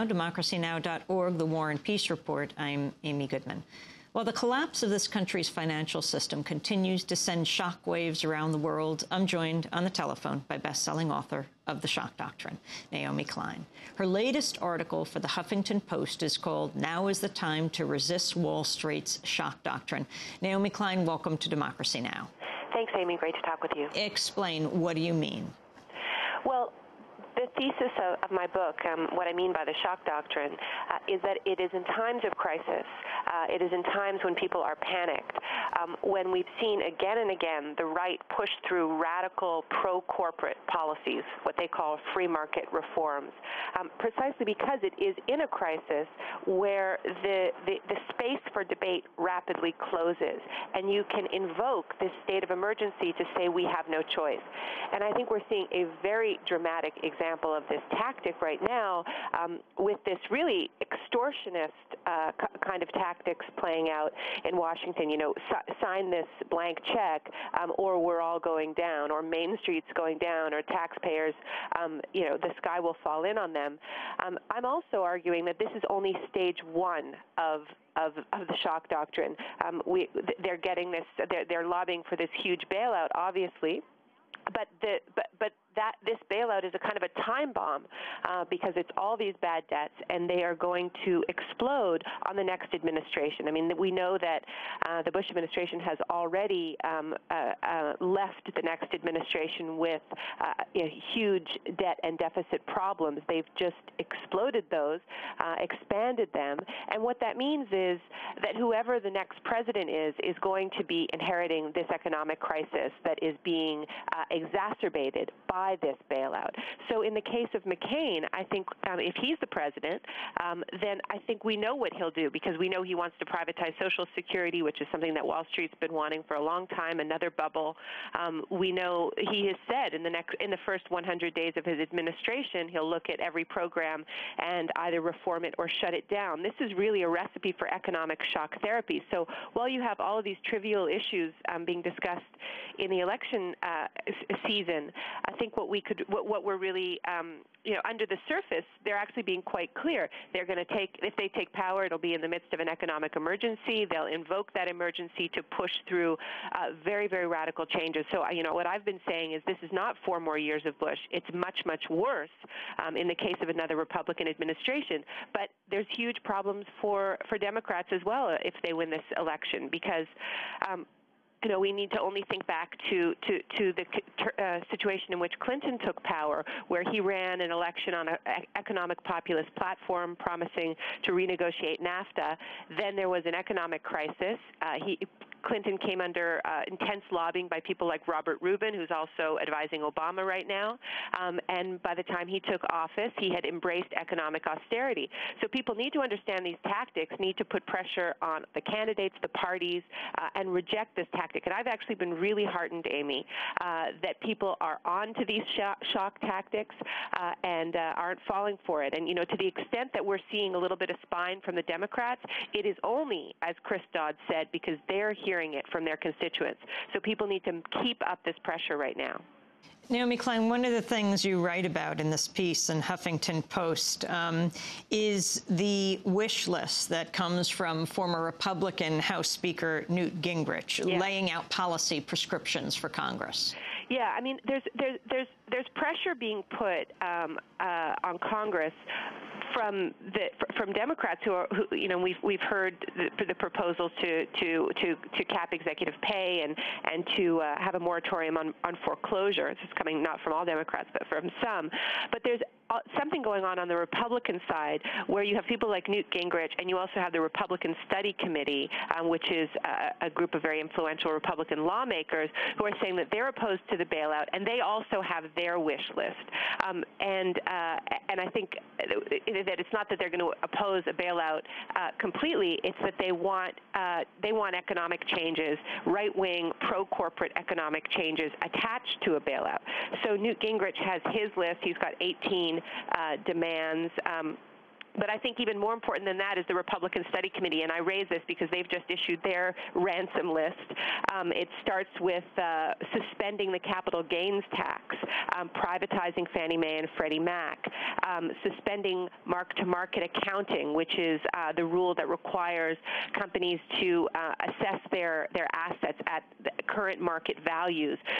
democracynow.org, the War and Peace Report. I'm Amy Goodman. While the collapse of this country's financial system continues to send shockwaves around the world, I'm joined on the telephone by best-selling author of The Shock Doctrine, Naomi Klein. Her latest article for the Huffington Post is called "Now is the Time to Resist Wall Street's Shock Doctrine." Naomi Klein, welcome to Democracy Now! Thanks, Amy. Great to talk with you. Explain, what do you mean? Well, the thesis of my book, what I mean by the shock doctrine, is that it is in times of crisis, it is in times when people are panicked, when we've seen again and again the right push through radical pro-corporate policies, what they call free market reforms, precisely because it is in a crisis where the space for debate rapidly closes, and you can invoke this state of emergency to say we have no choice. And I think we're seeing a very dramatic example of this tactic right now, with this really extortionist kind of tactics playing out in Washington. You know, sign this blank check, or we're all going down, or Main Street's going down, or taxpayers, you know, the sky will fall in on them. I'm also arguing that this is only stage one of the shock doctrine. They're getting this. They're lobbying for this huge bailout, obviously. But this bailout is a kind of a time bomb because it's all these bad debts, and they are going to explode on the next administration. I mean, we know that the Bush administration has already left the next administration with huge debt and deficit problems. They've just exploded those, expanded them, and what that means is that whoever the next president is going to be inheriting this economic crisis that is being exacerbated by this bailout. So in the case of McCain, I think if he's the president, then I think we know what he'll do, because we know he wants to privatize Social Security, which is something that Wall Street's been wanting for a long time, another bubble. We know he has said in the first 100 days of his administration, he'll look at every program and either reform it or shut it down. This is really a recipe for economic shock therapy. So while you have all of these trivial issues being discussed in the election season, I think what we're really, under the surface, they're actually being quite clear. They're going to if they take power, it'll be in the midst of an economic emergency. They'll invoke that emergency to push through very, very radical changes. So, what I've been saying is this is not 4 more years of Bush. It's much, much worse in the case of another Republican administration. But there's huge problems for Democrats as well if they win this election, because we need to only think back to the situation in which Clinton took power, where he ran an election on an economic populist platform promising to renegotiate NAFTA. Then there was an economic crisis. Clinton came under intense lobbying by people like Robert Rubin, who's also advising Obama right now. And by the time he took office, he had embraced economic austerity. So people need to understand these tactics, need to put pressure on the candidates, the parties, and reject this tactic. And I've actually been really heartened, Amy, that people are on to these shock tactics and aren't falling for it. And, to the extent that we're seeing a little bit of spine from the Democrats, it is only, as Chris Dodd said, because they're hearing it from their constituents. So people need to keep up this pressure right now. Naomi Klein, one of the things you write about in this piece in Huffington Post is the wish list that comes from former Republican House Speaker Newt Gingrich, laying out policy prescriptions for Congress. Yeah, I mean, there's pressure being put on Congress from Democrats who we've heard the proposals to cap executive pay and to have a moratorium on foreclosure. This is coming not from all Democrats, but from some. But there's something going on the Republican side where you have people like Newt Gingrich, and you also have the Republican Study Committee, which is a group of very influential Republican lawmakers who are saying that they're opposed to the bailout, and they also have their wish list. And I think that it's not that they're going to oppose a bailout completely. It's that they want economic changes, right-wing, pro-corporate economic changes attached to a bailout. So Newt Gingrich has his list. He's got 18 demands. But I think even more important than that is the Republican Study Committee, and I raise this because they've just issued their ransom list. It starts with suspending the capital gains tax, privatizing Fannie Mae and Freddie Mac, suspending mark-to-market accounting, which is the rule that requires companies to assess their assets at the current market values.